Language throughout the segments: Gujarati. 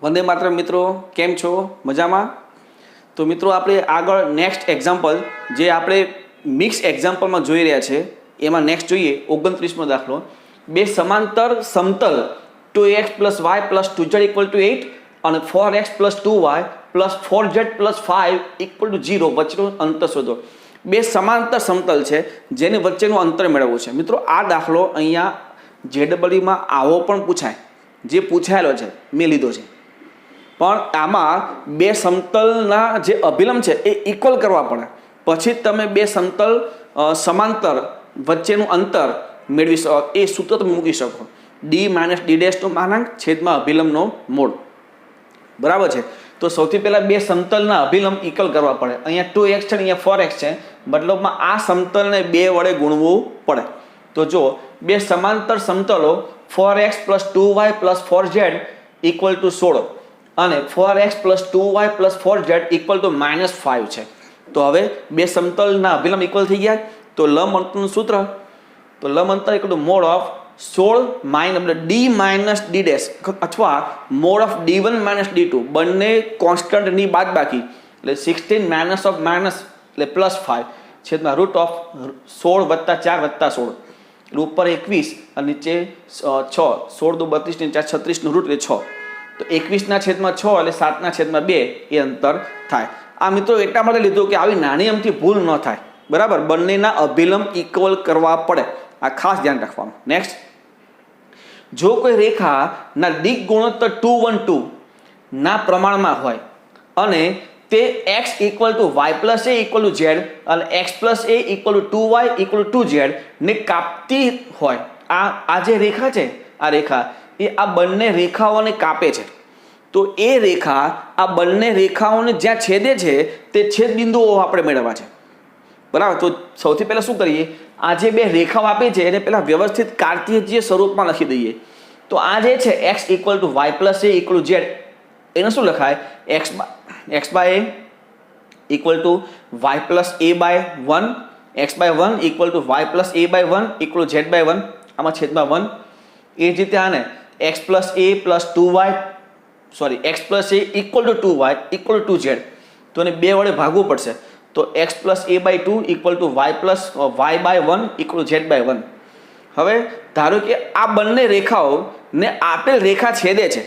વંદે માતરમ મિત્રો, કેમ છો? મજામાં? તો મિત્રો આપણે આગળ નેક્સ્ટ એક્ઝામ્પલ જે આપણે મિક્સ એક્ઝામ્પલમાં જોઈ રહ્યા છે એમાં નેક્સ્ટ જોઈએ 29મો દાખલો. બે સમાંતર સમતલ 2x + y + 2z = 8 અને 4x + 2y + 4z + 5 = 0 વચ્ચેનું અંતર શોધો. બે સમાંતર સમતલ છે જેની વચ્ચેનું અંતર મેળવવું છે. મિત્રો આ દાખલો અહીંયા JEE-માં આવો પણ પૂછાય, જે પૂછાયેલો છે મેં લીધો છે. પણ આમાં બે સમતલના જે અભિલંબ છે એ ઇક્વલ કરવા પડે, પછી તમે બે સમતલ સમાંતર વચ્ચેનું અંતર મેળવી શકો. એ સૂત્ર તમે મૂકી શકો, d - d' નો માનાંક છેદમાં અભિલંબનો મોડ. બરાબર છે. તો સૌથી પહેલાં બે સમતલના અભિલંબ ઇક્વલ કરવા પડે. અહીંયા 2x છે ને અહીંયા 4x છે, મતલબમાં આ સમતલને 2 વડે ગુણવું પડે. તો જો બે સમાંતર સમતલો 4x + 2y + 4z = 16 અને 4x + 2y + 4z = -5 છે. તો હવે બે સમતલના અભિલંબ ઇક્વલ થઈ ગયા. તો લંબ અંતરનું સૂત્ર, તો લંબ અંતર = મોડ ઓફ 16 d - d' અથવા મોડ ઓફ d1 - d2 બંને કોન્સ્ટન્ટની બાદબાકી, એટલે 16 - ઓફ માઇનસ એટલે +5 છેદમાં રૂટ ઓફ 16 + 4 + 16 એટલે ઉપર 21 અને નીચે 6, 16 × 2 = 32 ને 4 = 36 નું રૂટ એટલે 6. તો 21/6 એટલે 7/2 એ અંતર થાય. આ મિત્રો એટલા માટે લીધું કે આવી નાની અમથી ભૂલ ન થાય. બરાબર, બંનેના અભિલંબ ઇક્વલ કરવા પડે, આ ખાસ ધ્યાન રાખવાનું. નેક્સ્ટ, જો કોઈ રેખાના દિક ગુણોત્તર 2 1 2 ના પ્રમાણમાં હોય અને તે x = y + a = z અને x + a = 2y = 2z ને કાપતી હોય, આ જે રેખા છે, આ રેખા એ આ બંને રેખાઓને કાપે છે. તો એ રેખા આ બંને રેખાઓને જ્યાં છેદે છે તે છેદ બિંદુઓ આપણે મેળવવા છે. બરાબર. તો સૌથી પહેલાં શું કરીએ, આ જે બે રેખાઓ આપી છે એને પહેલાં વ્યવસ્થિત કાર્તીય સ્વરૂપમાં લખી દઈએ. તો આ જે છે x = y + a = z, એને શું લખાય, x / a = y + a/1, x/1 = y + a/1 = z/1, આમાં છેદમાં 1. એ જ રીતે આને x + a + 2y x + a = 2y = 2z, તો એને 2 વડે ભાગવું પડશે. તો x + a/2 = y/1 = z/1. હવે ધારો કે આ બંને રેખાઓને આપેલ રેખા છેદે છે.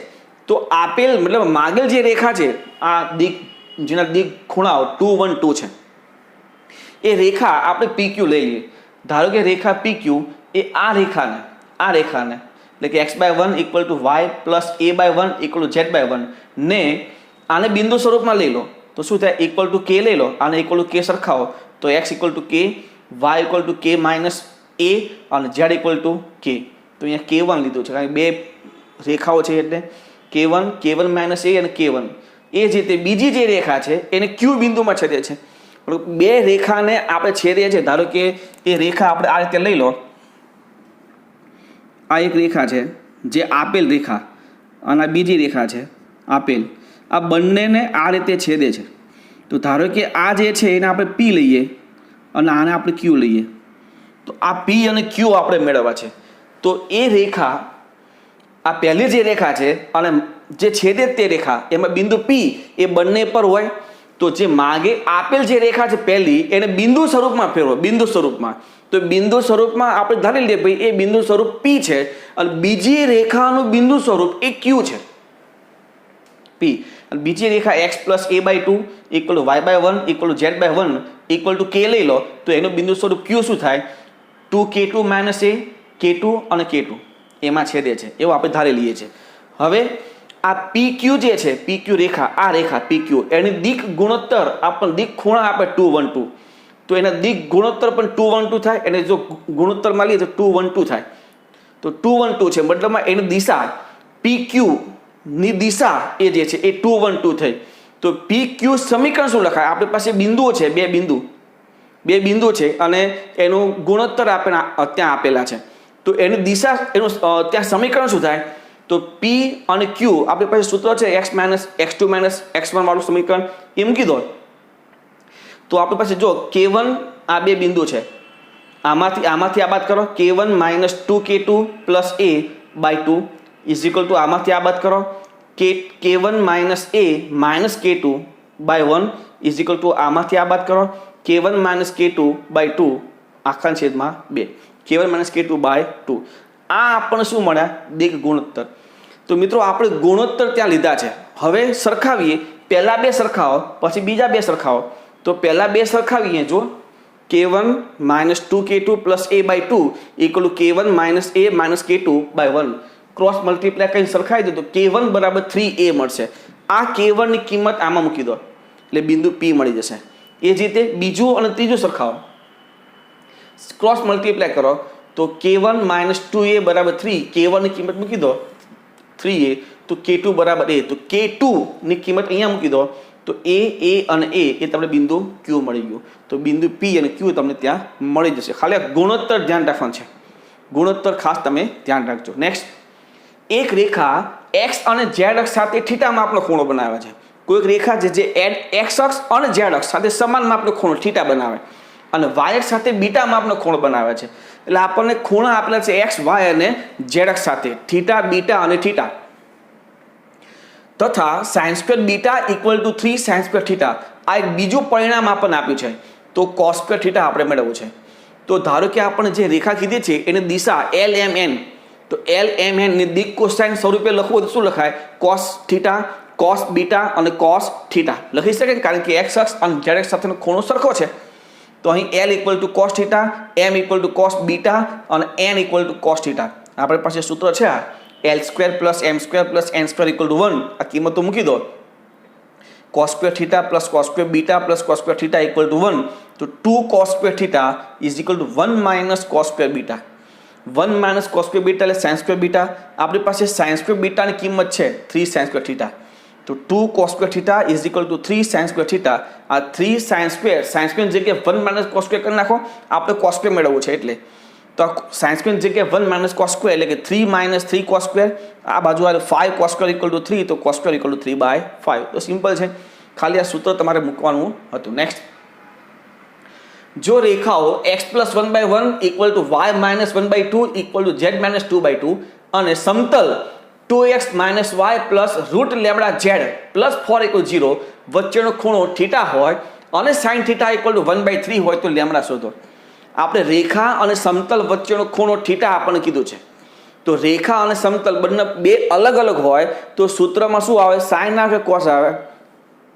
તો આપેલ મતલબ માગેલ જે રેખા છે, આ દિક જેના દિક ખૂણાઓ 2 1 2 છે, એ રેખા આપણે PQ લઈ લઈએ. ધારો કે રેખા PQ એ આ રેખાને એટલે કે x/1 = y + a/1 = z/1 ને આને બિંદુ સ્વરૂપમાં લઈ લો. તો શું થાય, = k લઈ લો, આને = k સરખાવો. તો x = k, y = k - a અને z = k. તો અહીંયા k1 લીધું છે કારણ કે બે રેખાઓ છે એટલે k1 - a અને k1. એ જ રીતે બીજી જે રેખા છે એને q બિંદુમાં છેદે છે. બે રેખાને આપણે છેદે છે. ધારો કે એ રેખા આપણે આ રીતે લઈ લો, આ એક રેખા છે જે આપેલ રેખા અને બીજી રેખા છે આપેલ, આ બંનેને આ રીતે છેદે છે. તો ધારો કે આ જે છે એને આપણે P લઈએ અને આને આપણે Q લઈએ. તો આ P અને Q આપણે મેળવવા છે. તો એ રેખા, આ પહેલી જે રેખા છે અને જે છેદે તે રેખા, એમાં બિંદુ P એ બંને પર હોય. તો જે માગે આપેલ જે રેખા છે પહેલી, એને બિંદુ સ્વરૂપમાં ફેરવો, બિંદુ સ્વરૂપમાં. તો બિંદુ સ્વરૂપમાં આપણે ધારી લઈએ ભાઈ એ બિંદુ સ્વરૂપ P છે અને બીજી રેખાનું બિંદુ સ્વરૂપ એ Q છે, P. અને બીજી રેખા x + a/2 = y/1 = z/1 = k લઈ લો. તો એનું બિંદુ સ્વરૂપ Q શું થાય, 2k2 - a, k2 અને k2 એમાં છેદે છે, એવું આપણે ધારી લઈએ છીએ. હવે આ PQ જે છે, PQ રેખા, આ રેખા PQ એની દિક ગુણોત્તર આપણને દિક ખૂણા આપે 2 1 2. તો એના દિક ગુણોત્તર પણ 2 1 2 થાય. એને જો ગુણોત્તરમાં લઈએ તો 2 1 2 થાય. તો 2 1 2 છે, મતલબમાં એની દિશા PQ ની દિશા એ જે છે એ 2 1 2 થઈ. તો PQ સમીકરણ શું લખાય, આપણી પાસે બિંદુઓ છે, બે બિંદુ છે અને એનું ગુણોત્તર આપણે ત્યાં આપેલા છે. તો એની દિશા, એનું ત્યાં સમીકરણ શું થાય, તો P અને Q આપણી પાસે સૂત્ર છે x - x2 - x1 વાળું સમીકરણ, એ મૂકી દો. તો આપણી પાસે જો k1, આ બે બિંદુ છે, આમાંથી આ બાદ કરો, k1 - 2k2 + a/2 = આમાંથી આ બાદ કરો K1 minus A minus K2 by 1 is equal to આમાંથી આ બાદ કરો K1 માઇનસ K2 બાય 2 આખા છેદમાં 2 K1 માઇનસ K2 બાય 2 આ આપણને શું મળ્યા દિગ ગુણોત્તર. તો મિત્રો આપણે ગુણોત્તર ત્યાં લીધા છે. હવે સરખાવીએ, પહેલા બે સરખાવો પછી બીજા બે સરખાવો. તો પહેલા બે સરખાવીએ, જો K1 minus 2K2 plus A by 2 equal to K1 minus A minus K2 by 1 cross multiply કરીને સરખાવી દો તો K1 બરાબર 3A મળશે. આ K1 ની કિંમત આમાં મૂકી દો એટલે બિંદુ P મળી જશે. એ જ રીતે બીજું અને ત્રીજું સરખાવો, ક્રોસ મલ્ટીપ્લાય કરો તો K1 માઇનસ 2A બરાબર 3, K1 ની કિંમત મૂકી દો 3A, તો K2 બરાબર A, તો K2 ની કિંમત અહીંયા મૂકી દો તો A અને A એ તમને બિંદુ Q મળી ગયું. તો બિંદુ P અને Q તમને ત્યાં મળી જશે. ખાલી આ ગુણોત્તર ધ્યાન રાખવાનું છે, ગુણોત્તર ખાસ તમે ધ્યાન રાખજો. નેક્સ્ટ, એક રેખા x અને z અક્ષ સાથે થીટા માપનો ખૂણો બનાવે છે. કોઈક રેખા છે જે x અક્ષ અને z અક્ષ સાથે સમાન માપનો ખૂણો થીટા બનાવે અને y અક્ષ સાથે બીટા માપનો ખૂણો બનાવે છે. એટલે આપણને ખૂણા આપેલા છે x, y અને z અક્ષ સાથે થીટા, બીટા અને થીટા તથા sin square beta equal to 3 sin square theta. આ એક બીજું પરિણામ આપણને આપ્યું છે. તો cos સ્ક્વેર થીટા આપણે મેળવવું છે. તો ધારો કે આપણે જે રેખા કીધી છે એની દિશા LMN, તો LMN ની દિક કોસાઇન સ્વરૂપે લખવું તો શું લખાય? cos થીટા, cos બીટા અને cos થીટા લખી શકાય, કારણ કે x અક્ષ અને z અક્ષ સાથેનો ખૂણો સરખો છે. તો અહીં L equal to cos theta, M equal to cos beta અને N equal to cos theta. આપણી પાસે સૂત્ર છે આ L square plus M square plus N square equal to 1. આ કિંમતો મૂકી દો. cos square theta plus cos square beta plus cos square theta equal to 1. તો 2 cos square theta is equal to 1 minus cos square beta. 1 minus cos square beta એટલે sin સ્ક્વેર બીટા. આપણી પાસે sin સ્ક્વેર બીટાની કિંમત છે 3 sin સ્ક્વેર થીટા. તો 2 cos square theta is equal to 3 sin square theta. આ 3 sin સ્ક્વેર જગ્યાએ 1 માઇનસ cos સ્ક્વેર કરી નાખો, આપણે cos સ્ક્વેર મેળવવું છે એટલે. તો sin સ્ક્વેર જગ્યાએ 1 માઇનસ cos સ્ક્વેર એટલે કે 3 માઇનસ 3 cos સ્ક્વેર. આ બાજુ આવે 5 cos સ્ક્વેર ઇક્વલ ટુ 3, તો cos square equal to 3 by 5. તો સિમ્પલ છે, ખાલી આ સૂત્ર તમારે મૂકવાનું હતું. નેક્સ્ટ, જો રેખાઓ x plus 1 by 1 equal to y minus 1 by 2 equal to z minus 2 by 2 અને સમતલ 2x minus y plus root lambda z plus 4 equal 0 વચ્ચેનો ખૂણો થીટા હોય અને sine theta equal to 1 by 3 હોય તો લેમડા શોધો. આપણે રેખા અને સમતલ વચ્ચેનો ખૂણો થીટા આપણને કીધું છે. તો રેખા અને સમતલ બંને બે અલગ અલગ હોય તો સૂત્રમાં શું આવે? સાઇન આવે કે કોસ આવે?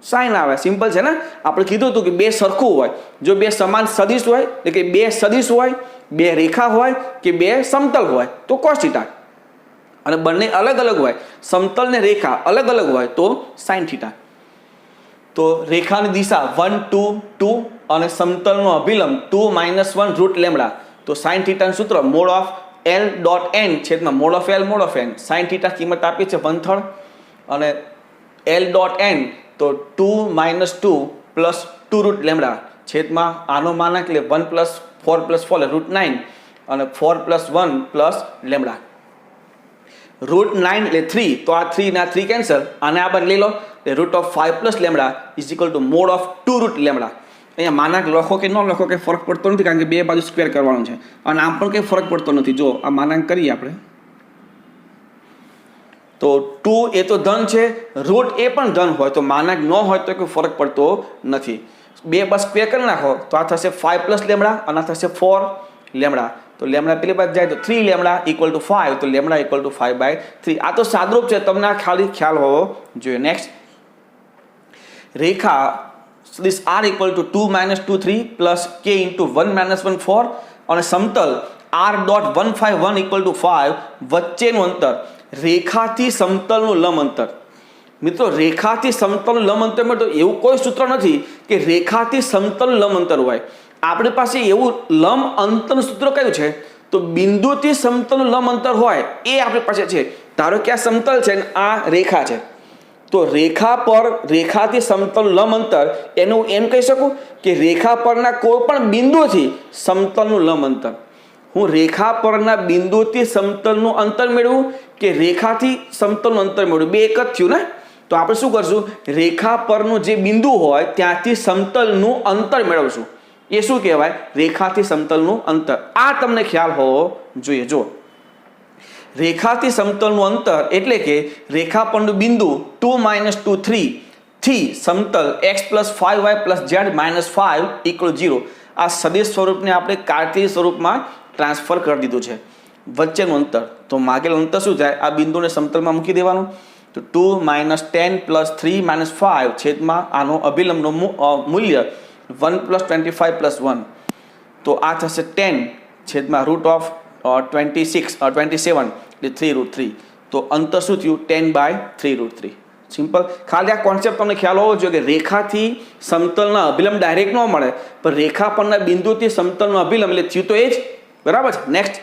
સાઇન આવે. સિમ્પલ છે ને. આપણે કીધું હતું કે બે સરખું હોય, જો બે સમાન સદિશ હોય એટલે કે બે સદિશ હોય, બે રેખા હોય કે બે સમતલ હોય તો કોસ થીટા, અને બંને અલગ અલગ હોય, સમતલ ને રેખા અલગ અલગ હોય તો સાઇન થીટા. તો રેખાની દિશા 1 2 2 અને સમતલનો અભિલંબ 2 માઇનસ 1 રૂટ લેમડા. તો સાઇન થીટાનું સૂત્ર mode of L dot N છેદમાં mode of L mode of N. Sine theta કિંમત આપી છે 1/3 અને L ડોટ N તો 2 માઇનસ 2 પ્લસ 2 રૂટ લેમડા છેદમાં આનો માનાંક એટલે 1 પ્લસ 4 પ્લસ 4 એટલે રૂટ 9 અને 4 પ્લસ 1 પ્લસ લેમડા. રૂટ 9 એટલે 3, તો આ 3 ના 3 કેન્સલ, આને આ બદલી લો એટલે root of 5 plus lambda is equal to mod of 2 root lambda. અહીંયા માનાંક લખો કે ન લખો કંઈ ફરક પડતો નથી, કારણ કે બે બાજુ સ્ક્વેર કરવાનું છે અને આમ પણ કંઈ ફરક પડતો નથી. જો આ માનાંક કરીએ આપણે તો 2 એ તો ધન છે, રૂટ એ પણ ધન હોય તો માનાંક ન હોય તો કોઈ ફરક પડતો નથી. બે બસ સ્ક્વેર કરી નાખો તો આ થશે 5 પ્લસ લેમડા અને આ થશે 4 લેમડા. તો લેમડા પેલી બાજુ જાય તો 3 લેમડા ઇક્વલ ટુ 5, તો લેમડા ઇક્વલ ટુ 5 બાય 3. આ તો સાદરૂપ છે, તમને આ ખાલી ખ્યાલ હોવો જોઈએ. નેક્સ્ટ, રેખા સદિશ r equal to 2 minus 2 3 plus k into 1 minus 1 4 અને સમતલ r ડોટ 1 5 1 ઇક્વલ ટુ 5 વચ્ચેનું અંતર રેખાથી સમતલનું લંબ અંતર. મિત્રો, રેખાથી સમતલનું લંબ અંતરમાં તો એવું કોઈ સૂત્ર નથી કે રેખાથી સમતલનું લંબ અંતર હોય. આપણી પાસે એવું લંબ અંતરનું સૂત્ર કયું છે? તો બિંદુથી સમતલનું લંબ અંતર હોય એ આપણી પાસે છે. ધારો કે આ સમતલ છે ને આ રેખા છે, તો રેખા પર રેખાથી સમતલનું લંબ અંતર એનું એમ કહી શકું કે રેખા પરના કોઈ પણ બિંદુથી સમતલનું લંબ અંતર. હું રેખા પરના બિંદુથી સમતલનું અંતર મેળવું કે રેખાથી સમતલનું અંતર મેળવું, બે એક જ થયું ને. તો આપણે શું કરશું? રેખા પરનું જે બિંદુ હોય ત્યાંથી સમતલનું અંતર મેળવશું. એ શું કહેવાય? રેખાથી સમતલનું અંતર. આ તમને ખ્યાલ હોવો જોઈએ. જો રેખાથી સમતલનું અંતર એટલે કે રેખા પરનું બિંદુ 2 - 2 3 થી સમતલ x + 5y + z - 5 = 0 આ સદિશ સ્વરૂપને આપણે કાર્તીય સ્વરૂપમાં ટ્રાન્સફર કરી દીધું છે. વચ્ચેનું અંતર તો માગેલું અંતર શું થાય? આ બિંદુને સમતલમાં મૂકી દેવાનું. તો 2 - 10 + 3 - 5 છેદમાં આનો અભિલંબનું મૂલ્ય 1 + 25 + 1 તો આ થશે 10 છેદમાં √26 27 એટલે 3√3 તો અંતર શું થયું? 10/3√3. સિમ્પલ. ખાલી આ કોન્સેપ્ટ તમને ખ્યાલ હોવો જોઈએ કે રેખાથી સમતલના અભિલંબ ડાયરેક્ટ ન મળે, પણ રેખા પરના બિંદુથી સમતલનો અભિલંબ એટલે થયું તો એ જ. બરાબર છે. નેક્સ્ટ,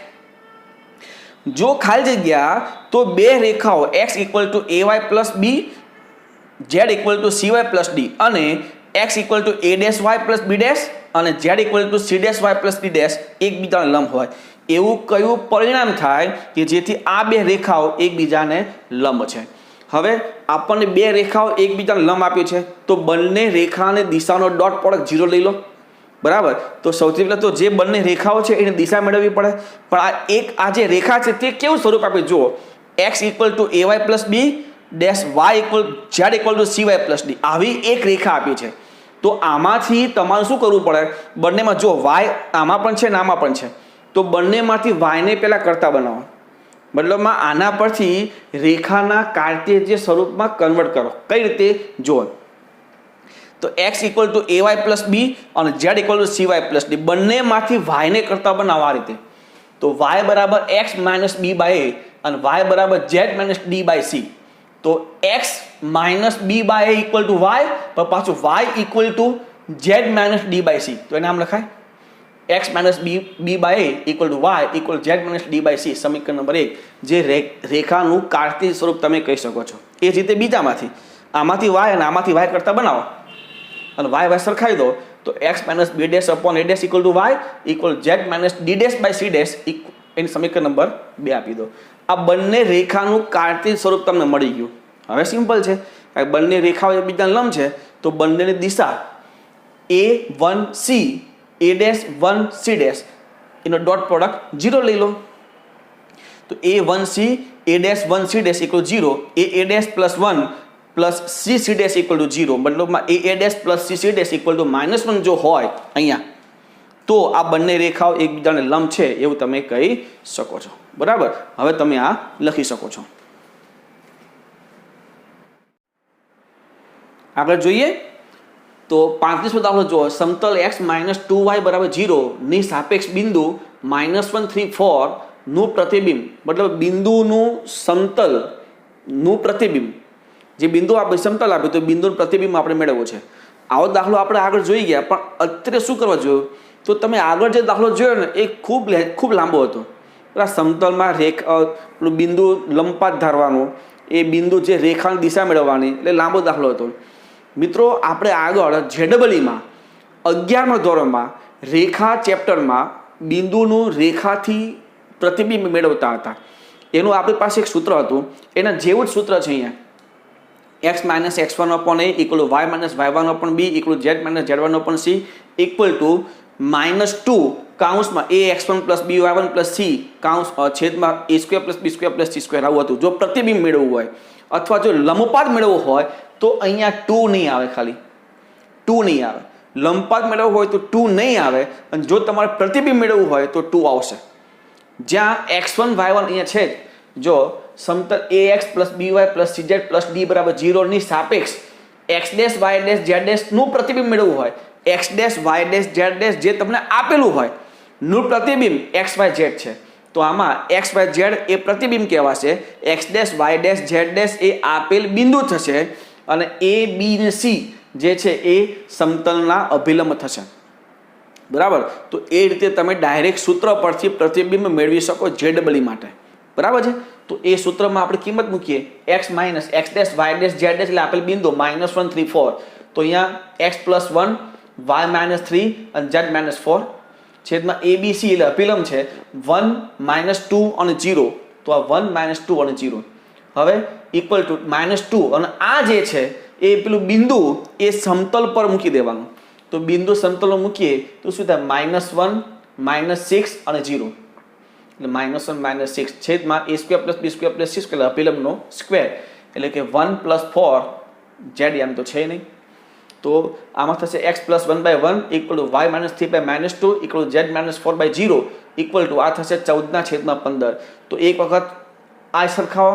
જો ખાલી જગ્યા તો બે રેખાઓ x = ay + b, z = cy + d અને x = a' y + b' અને z = c' y + d' એકબીજાને લંબ હોય, એવું કયું પરિણામ થાય કે જેથી આ બે રેખાઓ એકબીજાને લંબ છે? હવે આપણને બે રેખાઓ એકબીજાને લંબ આપ્યું છે તો બંને રેખાને દિશાનો ડોટ પ્રોડક્ટ 0 લઈ લો. બરાબર. તો સૌથી પહેલાં તો જે બંને રેખાઓ છે એની દિશા મેળવવી પડે. પણ આ જે રેખા છે તે કેવું સ્વરૂપ આપે જુઓ. x = ay + b, y z = cy + d આવી એક રેખા આપી છે. તો આમાંથી તમારે શું કરવું પડે? બંનેમાં જો y આમાં પણ છે ને આમાં પણ છે તો બંનેમાંથી y ને પહેલાં કરતા બનાવો. મતલબમાં આના પરથી રેખાના કાર્ટેશિયન સ્વરૂપમાં કન્વર્ટ કરો. કઈ રીતે? જુઓ. તો x = ay + b અને z = cy + d બંનેમાંથી y ને કરતા બનાવો આ રીતે. તો y = x - b/a અને y = z - d/c. તો x - b/a = y પણ પાછું y = z - d/c. તો એને આમ લખાય x - b/a = y = z - d/c. સમીકરણ નંબર 1 જે રેખાનું કાર્તીય સ્વરૂપ તમે કહી શકો છો. એ જ રીતે બીજામાંથી આમાંથી y અને આમાંથી y કરતા બનાવો અને y સરખાવી દો તો x - b' a' = y = z - d'/c' એની સમીકરણ નંબર 2 આપી દો. આ બંને રેખાનું કાર્તીય સ્વરૂપ તમને મળી ગયું. હવે સિમ્પલ છે, બંને રેખાઓ એકબીજાને લંબ છે તો બંનેની દિશા a1c a'1c' એનો ડોટ પ્રોડક્ટ 0 લઈ લો. તો a1c a'1c' = 0, a' + 1 + c' = 0 મતલબમાં a' + c' = -1 જો હોય અહીંયા તો આ બંને રેખાઓ એકબીજાને લંબ છે એવું તમે કહી શકો છો. બરાબર. હવે તમે આ લખી શકો છો. આગળ જોઈએ તો 35મો દાખલો જુઓ. સમતલ x - 2y = 0 ની સાપેક્ષ બિંદુ -1 3 4 નું પ્રતિબિંબ મતલબ બિંદુનું સમતલનું પ્રતિબિંબ જે બિંદુ આપણે સમતલ આપ્યું તો બિંદુનું પ્રતિબિંબ આપણે મેળવવું છે. આવો દાખલો આપણે આગળ જોઈ ગયા પણ અત્યારે શું કરવા જોયું તો તમે આગળ જે દાખલો જોયો ને એ ખૂબ લાંબો હતો. સમતલમાં બિંદુ લંબપાત ધારવાનું, એ બિંદુ જે રેખાની દિશા મેળવવાની, એટલે લાંબો દાખલો હતો. મિત્રો આપણે આગળ ZEEમાં 11મા ધોરણમાં રેખા ચેપ્ટરમાં બિંદુનું રેખાથી પ્રતિબિંબ મેળવતા હતા. એનું આપણી પાસે એક સૂત્ર હતું, એના જેવું જ સૂત્ર છે અહીંયા. x - x1/a = y - y1/b = z - z1/c = -2 કૌંસમાં ax1 + by1 + c કૌંસ છેદમાં a² + b² + c² આવું હતું જો પ્રતિબિંબ મેળવવું હોય. અથવા જો લંબપાત મેળવવું હોય તો અહીંયા 2 નહીં આવે, ખાલી 2 નહીં આવે. લંબપાત મેળવવું હોય તો 2 નહીં આવે અને જો તમારે પ્રતિબિંબ મેળવવું હોય તો 2 આવશે. જ્યાં x1 y1 અહીંયા છે જો સમતલ ax + by + cz + d = 0 ની સાપેક્ષ x' y' z' નું પ્રતિબિંબ મેળવવું હોય, x' y' z' જે તમને આપેલું હોય નું પ્રતિબિંબ x y z છે તો આમાં x y z એ પ્રતિબિંબ કહેવાશે. x' y' z' એ આપેલ બિંદુ થશે અને a b ને c જે છે એ સમતલના અભિલંબ થશે. બરાબર. તો એ રીતે તમે ડાયરેક્ટ સૂત્ર પરથી પ્રતિબિંબ મેળવી શકો ZEE માટે. બરાબર છે. તો એ સૂત્રમાં આપણે કિંમત મૂકીએ x - x' y' z' એટલે આપેલ બિંદુ -1 3 4 તો અહીંયા x + 1 y - 3 અને z - 4 છેદમાં abc એટલે અભિલંબ છે 1 - 2 અને 0 તો આ 1 - 2 અને 0 હવે ઇક્વલ ટુ -2 અને આ જે છે એ પેલું બિંદુ એ સમતલ પર મૂકી દેવાનું. તો બિંદુ સમતલમાં મૂકીએ તો શું થાય? -1 -6 અને 0 એટલે -1 - 6 છેદમાં a² + b² + c² અભિલંબનો સ્ક્વેર એટલે કે 1 + 4 z એમ તો છે નહીં, તો આમાં થશે x + 1/1 = y - 3/-2 = z - 4/0 = આ થશે 14/15. તો એક વખત આ સરખાવો,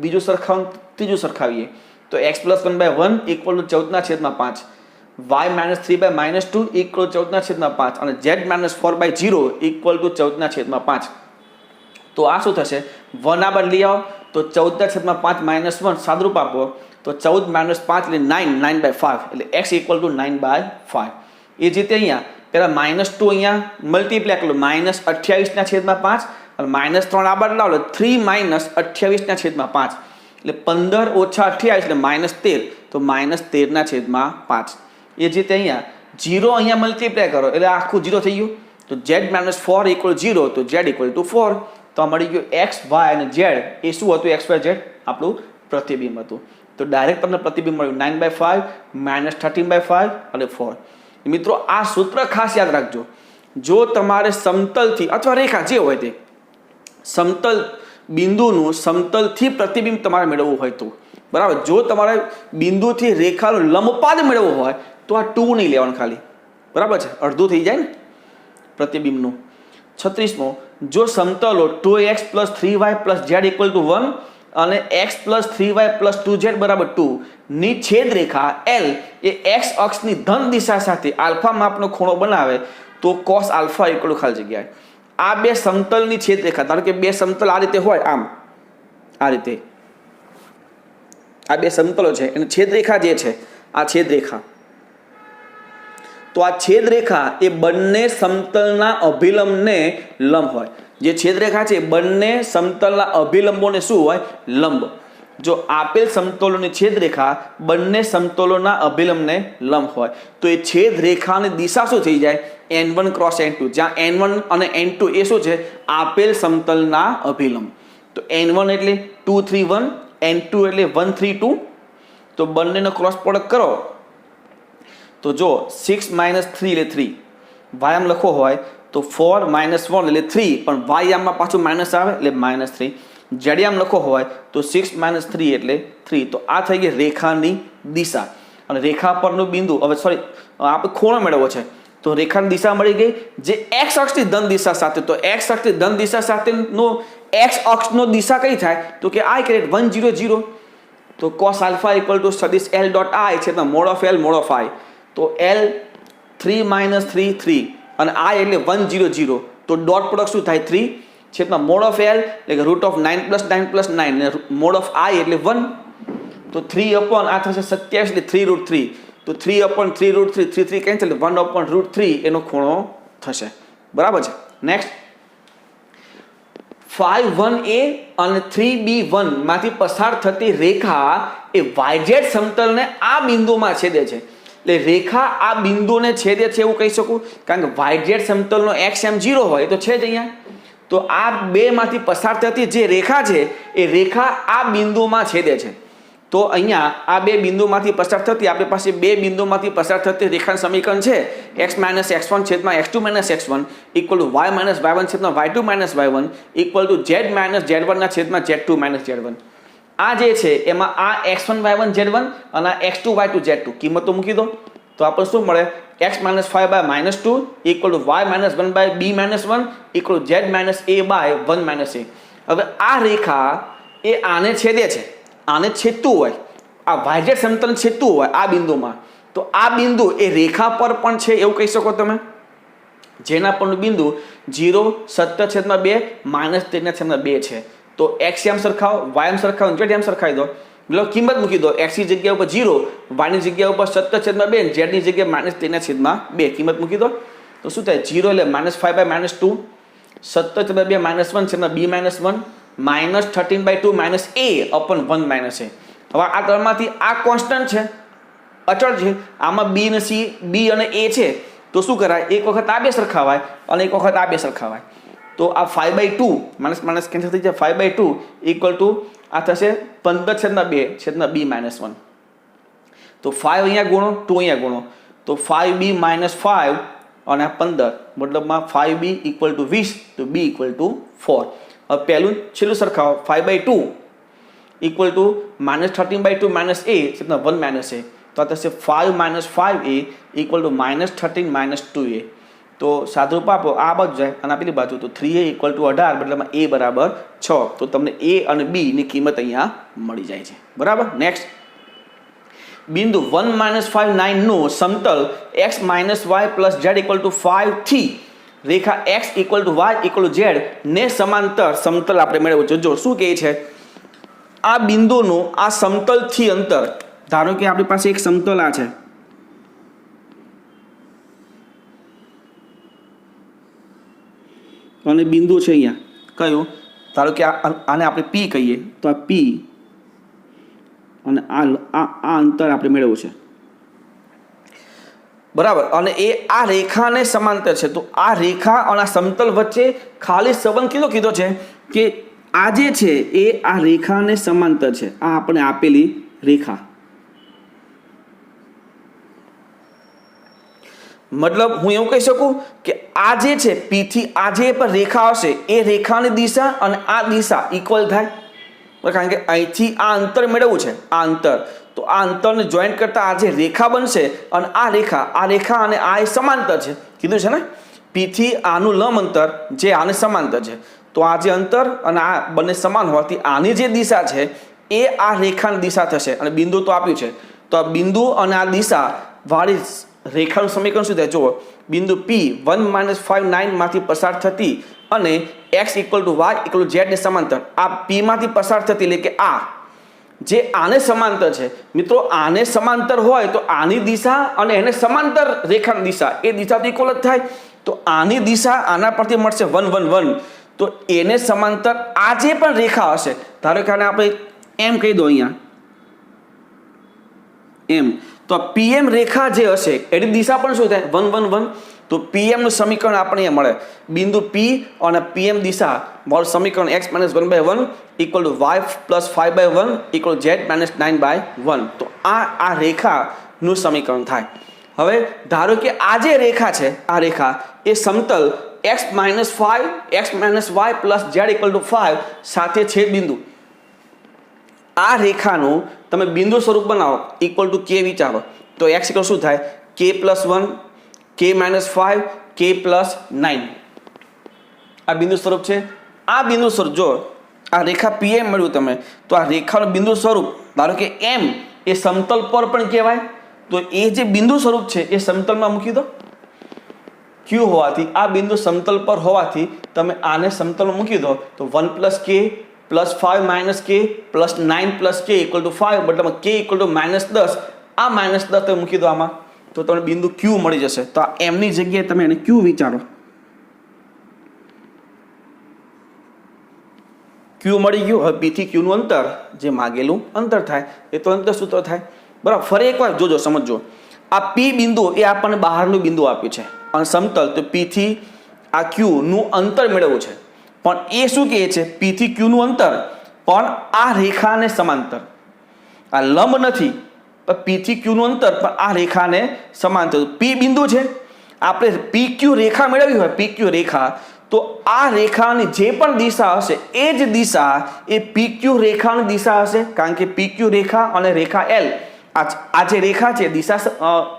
બીજું સરખાવો, ત્રીજું સરખાવીએ તો x + 1/1 = 14/5, y - 3/-2 = 14/5 અને z - 4/0 = 14/5. તો આ શું થશે? 1 આ બાદ લઈ આવો તો 14/5 - 1 સાદરૂપ આપો તો 14 - 5 એટલે 9, 9/5 એટલે x = 9/5. એ જ રીતે અહીંયા પહેલાં -2 અહીંયા મલ્ટીપ્લાય કરો -28/5 અને -3 આ બાદ લાવો 3 - 28/5 એટલે 15 - 28 એટલે -13, તો -13/5. એ જ રીતે અહીંયા 0 અહીંયા મલ્ટીપ્લાય કરો એટલે આખું 0 થઈ ગયું, તો z - 4 = 0, તો z = 4. તો આ મળી ગયું x, y અને z એ શું હતું? x, y, z આપણું પ્રતિબિંબ હતું. તો ડાયરેક્ટ તમને પ્રતિબિંબ મળ્યું 9/5 -13/5 અને 4. મિત્રો આ સૂત્ર ખાસ યાદ રાખજો. જો તમારે સમતલથી અથવા રેખા જે હોય તે સમતલ બિંદુનું સમતલથી પ્રતિબિંબ તમારે મેળવવું હોય તો બરાબર, જો તમારે બિંદુથી રેખાનો લંબપાદ મેળવવો હોય તો આ 2 નહીં લેવાનું ખાલી, બરાબર છે, અડધું થઈ જાય ને પ્રતિબિંબનું. 36મો, જો સમતલો 2x + 3y + z = 1 અને x + 3y + 2z = 2 ની છેદરેખા L એ x અક્ષની ધન દિશા સાથે આલ્ફા માપનો ખૂણો બનાવે તો cos α = ખાલી જગ્યાએ આ બે સમતલની છેદરેખા, ધારો કે બે સમતલ આ રીતે હોય, આમ આ રીતે આ બે સમતલો છે અને છેદરેખા જે છે આ છેદરેખા, તો આ છેદરેખા એ બંને સમતલના અભિલંબને લંબ હોય. જે છેદરેખા છે બંને સમતલના અભિલંબોને શું હોય? લંબ. જો આપેલ સમતલોની છેદરેખા બંને સમતલોના અભિલંબને લંબ હોય તો એ છેદરેખાની દિશા શું થઈ જાય? n1 × n2, જ્યાં n1 અને n2 એ શું છે? આપેલ સમતલના અભિલંબ. તો n1 એટલે 2, 3, 1, n2 એટલે 1, 3, 2. તો બંનેનો ક્રોસ પ્રોડક્ટ કરો તો જો 6 - 3 એટલે 3, y આમ લખો હોય તો 4 - 1 એટલે 3, પણ y આમમાં પાછું માઇનસ આવે એટલે -3. z આમ લખો હોય તો 6 - 3 એટલે 3. તો આ થઈ ગઈ રેખાની દિશા અને રેખા પરનું બિંદુ. હવે સોરી, આપણે ખૂણો મેળવવો છે તો રેખાની દિશા મળી ગઈ જે x અક્ષની ધન દિશા સાથે. તો x અક્ષની ધન દિશા સાથેનો x અક્ષનો દિશા કઈ થાય? તો કે I = 1, 0, 0. તો cos α = સદિશ L dot I છે mod of L mod of I. તો L 3 - 3 3 અને I એટલે 1, 0, 0. તો ડોટ પ્રોડક્ટ શું થાય? 3 છેદમાં mod of L એટલે કે √9 + 9 + 9 અને mod of I એટલે 1. તો 3 આ થશે 27 એટલે 3√3. તો 3/3 √3 3 3 કેન્સલ એટલે 1/√3 એનો ખૂણો થશે, બરાબર છે. નેક્સ્ટ 5(1)a અને 3b1 માંથી પસાર થતી રેખા એ YZ સમતલને આ બિંદુમાં છેદે છે. એટલે રેખા આ બિંદુને છેદે છે એવું કહી શકું, કારણ કે YZ સમતલનો xm 0 હોય તો છે જ અહીંયા. તો આ બેમાંથી પસાર થતી જે રેખા છે એ રેખા આ બિંદુમાં છેદે છે. તો અહીંયા આ બે બિંદુમાંથી પસાર થતી આપણી પાસે બે બિંદુમાંથી પસાર થતી રેખાનું સમીકરણ છે x - x1 છેદમાં x2 - x1 = y - y1 છેદમાં y2 - y1 = z - z1 છેદમાં z2 - z1. આ જે છે એમાં આ x1 y1 z1 અને આ x2 y2 z2 કિંમતો મૂકી દો તો આપણને શું મળે? x - 5/-2 = y - 1/b - 1 = z - a/1 - a. હવે આ રેખા એ આને છેદે છે, આને છેદતું હોય, આ YZ સમતલ છેદતું હોય આ બિંદુમાં, તો આ બિંદુ એ રેખા પર પણ છે એવું કહી શકો તમે. જેના પરનું બિંદુ 0 17/2 -13/2 છે. તો x આમ સરખાવો, y આમ સરખાવો, z આમ સરખાવી દો, એટલે કિંમત મૂકી દો. x ની જગ્યા ઉપર 0, y ની જગ્યા ઉપર 17/2, z ની જગ્યાએ -13/2 કિંમત મૂકી દો તો શું થાય? 0 એટલે -5/-2, 17/2 -1 છેદમાં b - 1 -13/2 -a/1 - a. હવે આ ત્રણમાંથી આ કોન્સ્ટન્ટ છે, અચળ છે. આમાં b અને c, b અને a છે. તો શું કરાય? એક વખત આ બે સરખાવાય અને એક વખત આ બે સરખાવાય. તો આ 5/2 માઇનસ કેન્સલ થઈ જાય. 5/2 = આ થશે 15/2 છેદમાં b - 1. તો 5 અહીંયા ગુણો, 2 અહીંયા ગુણો, તો 5b - 5 અને આ 15 મતલબમાં 5b = 20 તો b = 4. હવે પહેલું છેલ્લું સરખાવો, 5/2 equal to -13/2 minus a, 1 minus a, તો આ થશે 5 - 5a ઇક્વલ ટુ -13 - 2a. તો સાદુરૂપ આપો, આ બાજુ જાય અને આ પેલી બાજુ, તો 3a ઇક્વલ ટુ 18, બદલામાં a બરાબર 6. તો તમને a અને b ની કિંમત અહીંયા મળી જાય છે. બરાબર. નેક્સ્ટ, બિંદુ 1 - 5 9 નું સમતલ x - y + z equal to 5 થી રેખા x equal to y equal to z ને સમાંતર સમતલ આપણે મેળવ્યું છે. જો શું કહે છે, આ બિંદુનું આ સમતલથી અંતર, ધારો કે આપણી પાસે એક સમતલ આ છે, અને બિંદુ છે અહીંયા કયું, ધારો કે આને આપણે p કહીએ, તો આ p અને આ અંતર આપણે મેળવ્યું છે. બરાબર. અને એ આ રેખાને સમાંતર છે. તો આ રેખા અને આ સમતલ વચ્ચે ખાલી સંબંધ કીધો છે કે આ જે છે એ આ રેખાને સમાંતર છે. આ આપણે આપેલી રેખા, મતલબ હું એવું કહી શકું કે આ જે છે p થી આ જે પર રેખા હશે એ રેખાની દિશા અને આ દિશા ઇક્વલ થાય. કારણ કે અહીંથી આ અંતર મેળવવું છે, આ અંતર, તો આ અંતરને જોઈન્ટ કરતા આ જે રેખા બનશે અને આ રેખા અને આ એ સમાંતર છે કીધું છે ને. p થી આનું લંબ અંતર જે આને સમાંતર છે, તો આ જે અંતર અને આ બંને સમાન હોવાથી આની જે દિશા છે એ આ રેખાની દિશા થશે. અને બિંદુ તો આપ્યું છે, તો આ બિંદુ અને આ દિશા વાળી રેખાનું સમીકરણ શું થાય? જુઓ, બિંદુ p 1 - 5 9 માંથી પસાર થતી અને x equal to y equal to z ને સમાંતર, આ p માંથી પસાર થતી એટલે કે આ જે આને સમાંતર છે. મિત્રો, આને સમાંતર હોય તો આની દિશા અને એને સમાંતર રેખાની દિશા, એ દિશા તો ઇક્વલ જ થાય. તો આની દિશા આના પરથી મળશે 1 1 1. તો એને સમાંતર આ જે પણ રેખા હશે, ધારો કે આને આપણે એમ કહી દો અહીંયા એમ, તો pm રેખા જે હશે એની દિશા પણ શું થાય? 1 1 1. તો pm નું સમીકરણ આપણને મળે, બિંદુ p અને pm દિશા વાળું સમીકરણ x - 1/1 equal to y + 5/1 equal z - 9/1. તો આ રેખાનું સમીકરણ થાય. હવે ધારો કે આ જે રેખા છે, આ રેખા એ સમતલ x - 5 x - y + z equal to 5 સાથે છેદ બિંદુ, આ રેખાનું તમે બિંદુ સ્વરૂપ બનાવો ઇક્વલ ટુ k વિચારો, તો x ઇક્વલ શું થાય? k + 1 k - 5 k + 9. આ બિંદુ સ્વરૂપ છે. આ બિંદુ સ્વરૂપ જો આ રેખા pm મળ્યું તમે, તો આ રેખાનું બિંદુ સ્વરૂપ ધારો કે m એ સમતલ પર પણ કહેવાય, તો એ જે બિંદુ સ્વરૂપ છે એ સમતલમાં મૂકી દો. q હોવાથી આ બિંદુ સમતલ પર હોવાથી તમે આને સમતલમાં મૂકી દો, તો 1 + k + 5 - k + 9 + k equal to 5, બદલામાં k ઇક્વલ ટુ -10. આ -10 તમે મૂકી દો આમાં, તો તમને બિંદુ q મળી જશે. તો આ m ની જગ્યાએ તમે એને q વિચારો, q મળી ગયું. હવે p થી q નું અંતર જે માગેલું અંતર થાય એ તો અંતર સૂત્ર થાય. બરાબર. ફરી એકવાર જોજો, સમજો, આ p બિંદુ એ આપણને બહારનું બિંદુ આપ્યું છે અને સમતલ, તો p થી આ q નું અંતર મેળવવું છે. પણ એ શું કહે છે? p થી q નું અંતર પણ આ રેખાને સમાંતર, આ લંબ નથી, પણ p થી q નું અંતર પણ આ રેખાને સમાંતર. p બિંદુ છે, આપણે pq રેખા મેળવી હોય, pq રેખા, તો આ રેખાની જે પણ દિશા હશે એ જ દિશા એ pq રેખાની દિશા હશે. કારણ કે pq રેખા અને રેખા l, આ જે રેખા છે દિશા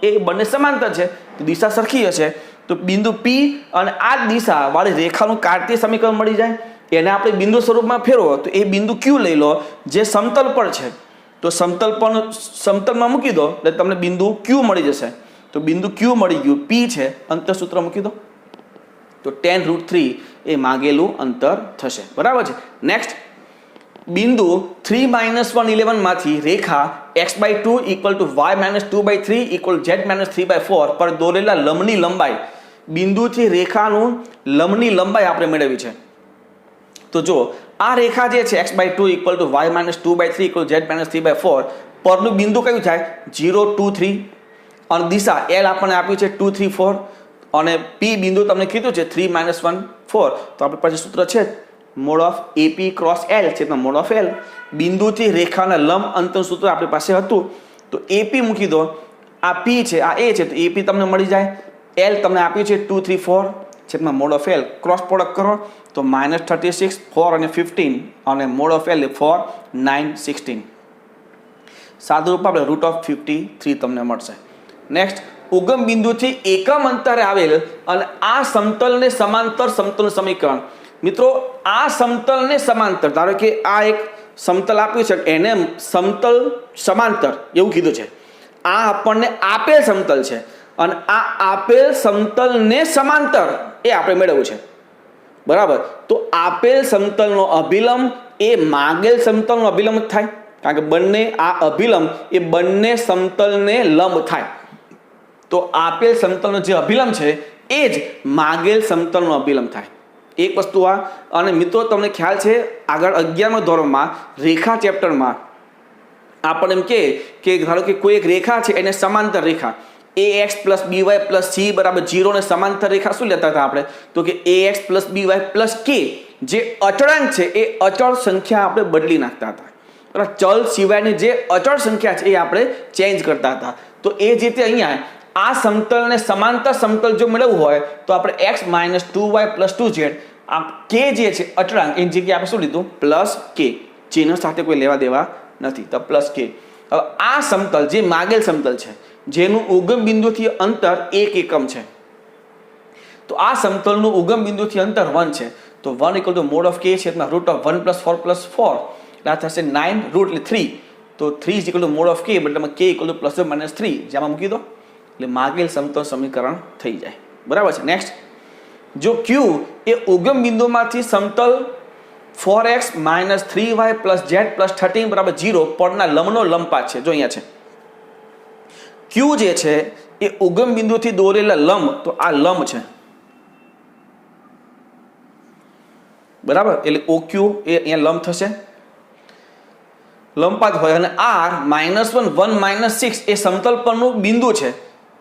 એ બંને સમાંતર છે, તો દિશા સરખી હશે. તો બિંદુ p અને આ દિશા વાળી રેખાનું કાર્તીય સમીકરણ મળી જાય. એને આપણે બિંદુ સ્વરૂપમાં ફેરવો તો એ બિંદુ q લઈ લો જે સમતલ પર છે, તો સમતલમાં મૂકી દો એટલે તમને બિંદુ q મળી જશે. તો બિંદુ q મળી ગયું, p છે, અંતર સૂત્ર મૂકી દો, તો tan√3 એ માગેલું અંતર થશે. બરાબર છે. નેક્સ્ટ, બિંદુ 3 - 1 11 માંથી રેખા x/2 equal to y - 2/3 equal z - 3/4 પર દોરેલા લંબની લંબાઈ, બિંદુથી રેખાનું લંબની લંબાઈ આપણે મેળવી છે. તો જો આ રેખા જે છે x/2 equal to y - 2/3 equal z - 3/4 પરનું બિંદુ કયું થાય? 0 2 3. અને દિશા l આપણને આપ્યું છે 2 3 4, અને p બિંદુ તમને કીધું છે 3 - 1 4. તો આપણે પછી સૂત્ર છે mode of AP cross L છે, તો મોડ ઓફ L. બિંદુથી રેખાના લંબ અંતર સૂત્ર આપણી પાસે હતું, તો AP મૂકી દો, આ p છે, આ a છે, તો AP તમને મળી જાય. L તમને આપ્યું છે 2 3 4, છેદમાં mode of L cross product કરો તો -36 4 અને 15 અને મોડ ઓફ એલ 4 9 16 સાદું રૂપ આપણે √53 તમને મળશે. નેક્સ્ટ ઉગમ બિંદુથી એકમ અંતરે આવેલ અને આ સમતલને સમાંતર સમતલ સમીકરણ. મિત્રો આ સમતલને સમાંતર ધારો કે આ એક સમતલ આપ્યું છે એને સમતલ સમાંતર એવું કીધું છે. આ આપણને આપેલ સમતલ છે અને આ આપેલ સમતલને સમાંતર એ આપણે મેળવવું છે. બરાબર, તો આપેલ સમતલનો અભિલંબ એ માગેલ સમતલનો અભિલંબ થાય, કારણ કે બંને આ અભિલંબ એ બંને સમતલને લંબ થાય. તો આપેલ સમતલનો જે અભિલંબ છે એ જ માગેલ સમતલનો અભિલંબ થાય. એક વસ્તુ આ. અને મિત્રો તમને ખ્યાલ છે આગળ 11મા ધોરણમાં રેખા ચેપ્ટરમાં આપણને એમ કે ધારો કે કોઈ એક રેખા છે એને સમાંતર રેખા ax + by + c = 0 ને સમાંતર રેખા શું લેતા હતા આપણે? તો કે ax + by + k જે અચળાંક છે એ અચળ સંખ્યા આપણે બદલી નાખતા હતા. બરાબર, ચલ સિવાયની જે અચળ સંખ્યા છે એ આપણે ચેન્જ કરતા હતા. તો એ જ રીતે અહીંયા આ સમતલને સમાંતર સમતલ જો મેળવવું હોય તો આપણે x - 2y + 2z આ k જે છે અચળાંક એની જગ્યાએ આપણે શું લીધું? +k. ચિહ્ન સાથે કોઈ લેવા દેવા નથી, તો +k. હવે આ સમતલ જે માગેલ સમતલ છે જેનું ઉગમ બિંદુથી અંતર 1 એકમ છે, તો આ સમતલનું ઉગમ બિંદુથી અંતર 1 છે. તો 1 = mod of k છેદમાં √1 + 4 + 4 એટલે આ થશે 9 √ 3. તો 3 = mod of k મતલબ k = ±3 જેમાં મૂકી દો એટલે માગેલ સમતલ સમીકરણ થઈ જાય. બરાબર છે. નેક્સ્ટ, જો q એ ઉગમ બિંદુમાંથી સમતલ 4x - 3y + z + 13 = 0 પરના લંબનો લંબપાત છે. જો અહીંયા છે q જે છે એ ઉગમ બિંદુથી દોરેલા લંબ, તો આ લંબ છે. બરાબર, એટલે OQ એ અહીંયા લંબ થશે, લંબપાત હોય. અને r -1 1 - 6 એ સમતલ પરનું બિંદુ છે.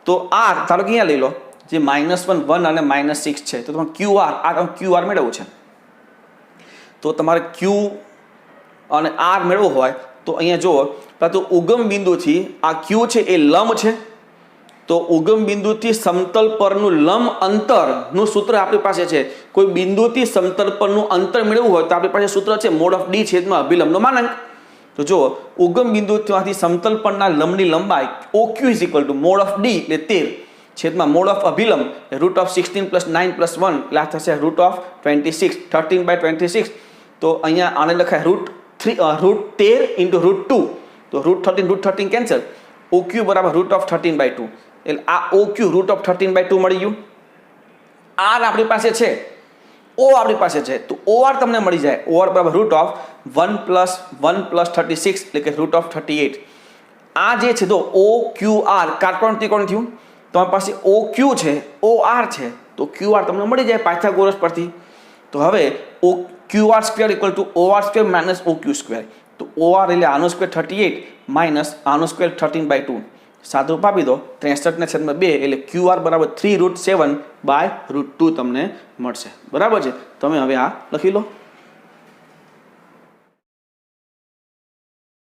તો r ધારો કે અહીંયા લઈ લો જે -1 1 અને -6 છે, તો તમારે QR આ તમે QR મેળવવું છે. તો તમારે q અને r મેળવવું હોય તો અહીંયા જુઓ તો ઉગમ બિંદુથી આ q છે એ લંબ છે. તો ઉગમ બિંદુથી સમતલ પરનું લંબ અંતરનું સૂત્ર આપણી પાસે છે. કોઈ બિંદુથી સમતલ પરનું અંતર મેળવવું હોય તો આપણી પાસે સૂત્ર છે mod of d છેદમાં અભિલંબનો માનાંક. તો જુઓ ઉગમ બિંદુથી સમતલ પરના લંબની લંબાઈ OQ = mod of d એટલે 13 છેદમાં mod of અભિલંબ √16 + 9 + 1 એટલે આ થશે √26 13/26. તો અહીંયા આને લખાય √13 × √2. તો √13 કેન્સલ. OQ = √13/2 એટલે આ OQ √13/2 મળી ગયું. R આપણી પાસે છે, O આપણી પાસે છે, તો OR તમને મળી જાય. OR = √1 + 1 + 36 એટલે કે √38. આ જે છે તો OQR કાટકોણ ત્રિકોણ થયું. તમારી પાસે OQ છે, OR છે, તો QR તમને મળી જાય પાયથાગોરસ પરથી. તો હવે QR² = OR² - OQ². તો OR એટલે આનો સ્ક્વેર 38 - આનો સ્ક્વેર 13/2. સાદું રૂપ આપી દો 63/2 એટલે QR = 3 √7/√2 તમને મળશે. બરાબર છે, તમે હવે આ લખી લો.